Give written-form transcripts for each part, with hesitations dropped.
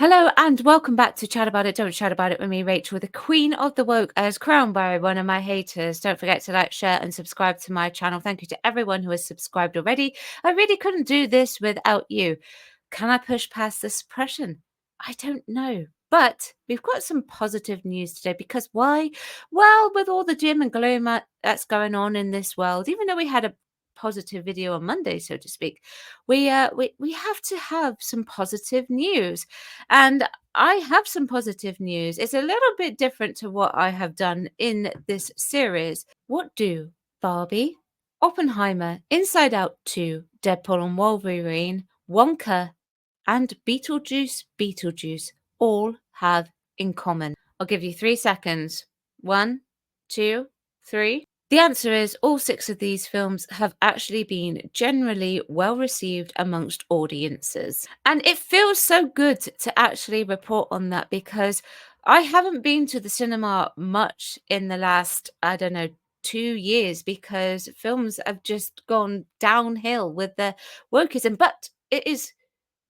Hello and welcome back to Chat About It, Don't Chat About It with me, Rachel, the Queen of the Woke, as crowned by one of my haters. Don't forget to like, share, and subscribe to my channel. Thank you to everyone who has subscribed already. I really couldn't do this without you. Can I push past the suppression? I don't know. But we've got some positive news today because why? Well, with all the doom and gloom that's going on in this world, even though we had a positive video on Monday, so to speak, we have to have some positive news. And I have some positive news. It's a little bit different to what I have done in this series. What do Barbie, Oppenheimer, Inside Out 2, Deadpool and Wolverine, Wonka, and Beetlejuice all have in common? I'll give you 3 seconds. One, two, three. The answer is all six of these films have actually been generally well received amongst audiences. And it feels so good to actually report on that because I haven't been to the cinema much in the last, I don't know, 2 years because films have just gone downhill with the wokeism. But it is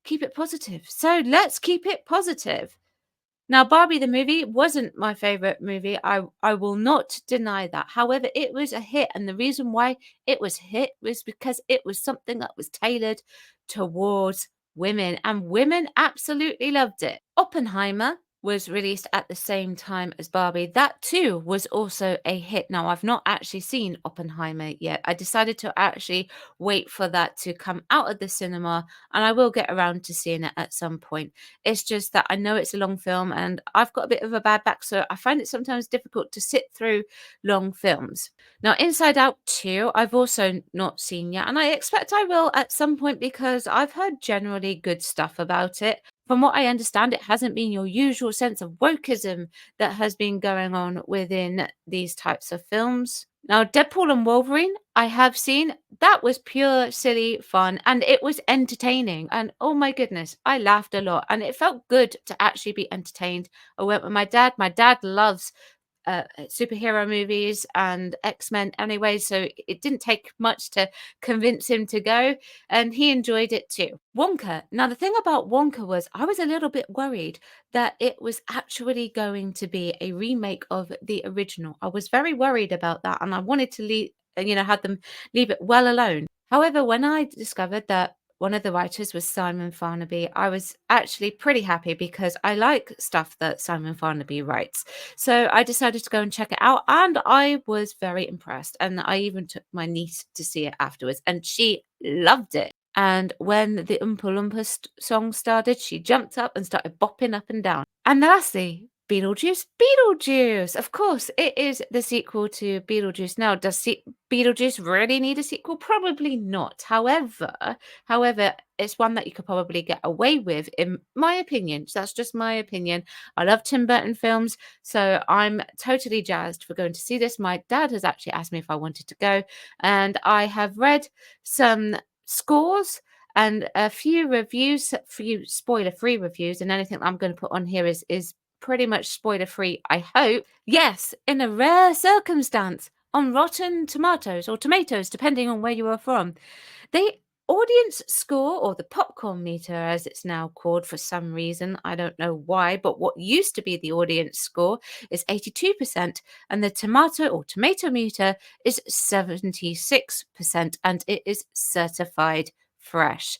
keep it positive. So let's keep it positive. Now, Barbie the movie wasn't my favorite movie. I will not deny that. However, it was a hit, and the reason why it was hit was because it was something that was tailored towards women, and women absolutely loved it. Oppenheimer was released at the same time as Barbie. That too was also a hit. Now, I've not actually seen Oppenheimer yet. I decided to actually wait for that to come out of the cinema, and I will get around to seeing it at some point. It's just that I know it's a long film and I've got a bit of a bad back, so I find it sometimes difficult to sit through long films. Now, Inside Out 2, I've also not seen yet, and I expect I will at some point because I've heard generally good stuff about it. From what I understand, it hasn't been your usual sense of wokeism that has been going on within these types of films. Now, Deadpool and Wolverine, I have seen. That was pure silly fun and it was entertaining. And oh my goodness, I laughed a lot and it felt good to actually be entertained. I went with my dad. My dad loves superhero movies and X-Men anyway, so it didn't take much to convince him to go, and he enjoyed it too. Wonka. Now, the thing about Wonka was I was a little bit worried that it was actually going to be a remake of the original. I was very worried about that, and I wanted to leave, have them leave it well alone. However, when I discovered that one of the writers was Simon Farnaby, I was actually pretty happy because I like stuff that Simon Farnaby writes. So I decided to go and check it out, and I was very impressed. And I even took my niece to see it afterwards, and she loved it. And when the Oompa Loompa song started, she jumped up and started bopping up and down. And lastly, Beetlejuice. Of course, it is the sequel to Beetlejuice. Now, does Beetlejuice really need a sequel? Probably not. However, it's one that you could probably get away with, in my opinion. So that's just my opinion. I love Tim Burton films, so I'm totally jazzed for going to see this. My dad has actually asked me if I wanted to go, and I have read some scores and a few reviews, few spoiler-free reviews, and anything that I'm going to put on here is pretty much spoiler-free, I hope. Yes, in a rare circumstance, on Rotten Tomatoes or Tomatoes, depending on where you are from, the audience score, or the popcorn meter as it's now called for some reason, I don't know why, but what used to be the audience score is 82%, and the tomato meter is 76%, and it is certified fresh.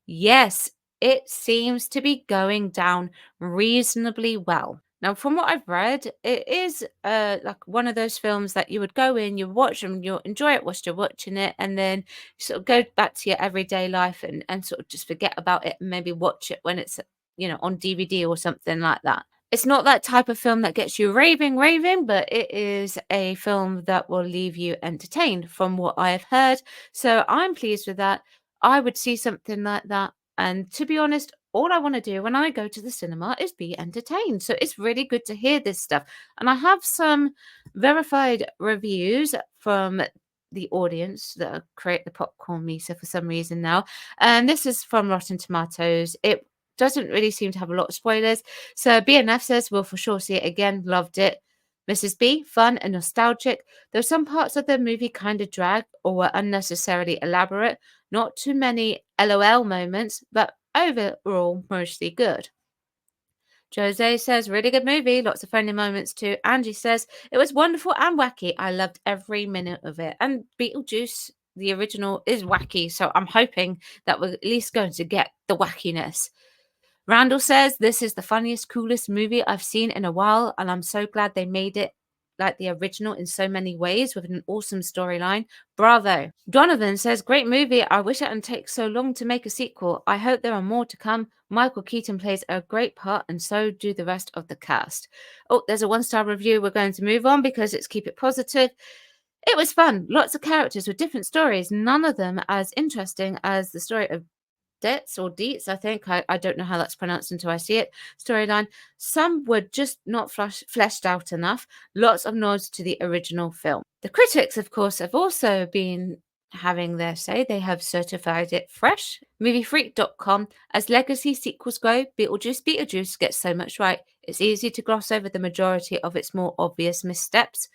Yes, it seems to be going down reasonably well. Now, from what I've read, it is like one of those films that you would go in, you watch them, you'll enjoy it whilst you're watching it, and then sort of go back to your everyday life and sort of just forget about it and maybe watch it when it's, on DVD or something like that. It's not that type of film that gets you raving, but it is a film that will leave you entertained from what I have heard. So I'm pleased with that. I would see something like that. And to be honest, all I want to do when I go to the cinema is be entertained. So it's really good to hear this stuff. And I have some verified reviews from the audience that create the popcorn meter for some reason now. And this is from Rotten Tomatoes. It doesn't really seem to have a lot of spoilers. So BNF says, we'll for sure see it again. Loved it. Mrs. B, fun and nostalgic, though some parts of the movie kind of dragged or were unnecessarily elaborate. Not too many LOL moments, but overall mostly good. Jose says, really good movie, lots of funny moments too. Angie says, it was wonderful and wacky. I loved every minute of it. And Beetlejuice, the original, is wacky. So I'm hoping that we're at least going to get the wackiness. Randall says, this is the funniest, coolest movie I've seen in a while. And I'm so glad they made it like the original in so many ways with an awesome storyline. Bravo. Donovan says, great movie. I wish it didn't take so long to make a sequel. I hope there are more to come. Michael Keaton plays a great part, and so do the rest of the cast. Oh, there's a 1-star review. We're going to move on because it's keep it positive. It was fun. Lots of characters with different stories, none of them as interesting as the story of Debts or Deets, I think. I don't know how that's pronounced until I see it. Storyline. Some were just not fleshed out enough. Lots of nods to the original film. The critics, of course, have also been having their say. They have certified it fresh. Moviefreak.com. As legacy sequels go, Beetlejuice gets so much right. It's easy to gloss over the majority of its more obvious missteps.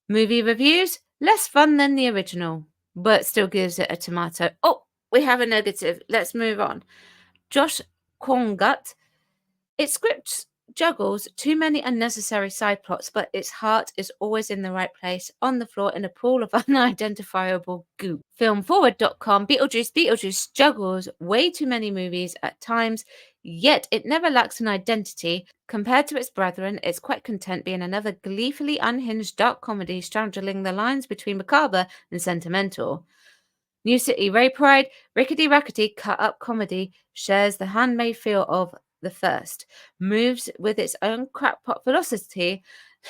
Movie reviews. Less fun than the original, but still gives it a tomato. Oh, we have a negative. Let's move on. Josh Kongut. Its script juggles too many unnecessary side plots, but its heart is always in the right place, on the floor in a pool of unidentifiable goo. Filmforward.com. Beetlejuice juggles way too many movies at times, yet it never lacks an identity. Compared to its brethren, it's quite content being another gleefully unhinged dark comedy straddling the lines between macabre and sentimental. New City Ray Pride, rickety rackety cut up comedy, shares the handmade feel of the first, moves with its own crackpot velocity,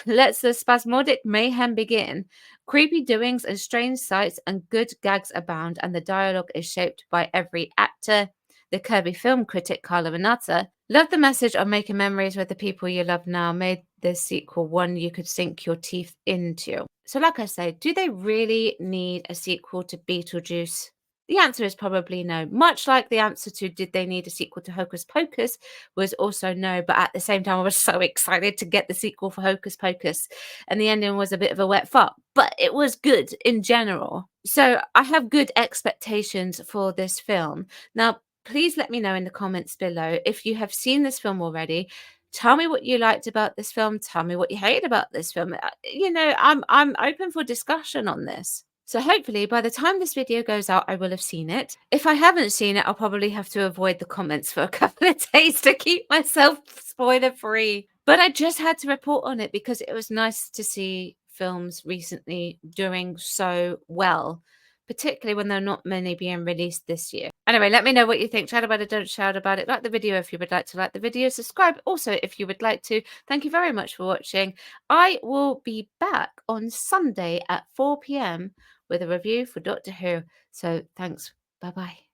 lets the spasmodic mayhem begin. Creepy doings and strange sights and good gags abound, and the dialogue is shaped by every actor. The Kirby film critic Carla Renata loved the message of making memories with the people you love now, made this sequel one you could sink your teeth into. So, like I say, do they really need a sequel to Beetlejuice? The answer is probably no. Much like the answer to did they need a sequel to Hocus Pocus was also no, but at the same time, I was so excited to get the sequel for Hocus Pocus, and the ending was a bit of a wet fart, but it was good in general. So I have good expectations for this film. Now, please let me know in the comments below if you have seen this film already. Tell me what you liked about this film. Tell me what you hated about this film. I'm open for discussion on this. So hopefully by the time this video goes out, I will have seen it. If I haven't seen it, I'll probably have to avoid the comments for a couple of days to keep myself spoiler free. But I just had to report on it because it was nice to see films recently doing so well, particularly when there are not many being released this year. Anyway, let me know what you think. Chat about it, don't shout about it. Like the video if you would like to like the video. Subscribe also if you would like to. Thank you very much for watching. I will be back on Sunday at 4 p.m. with a review for Doctor Who. So thanks. Bye-bye.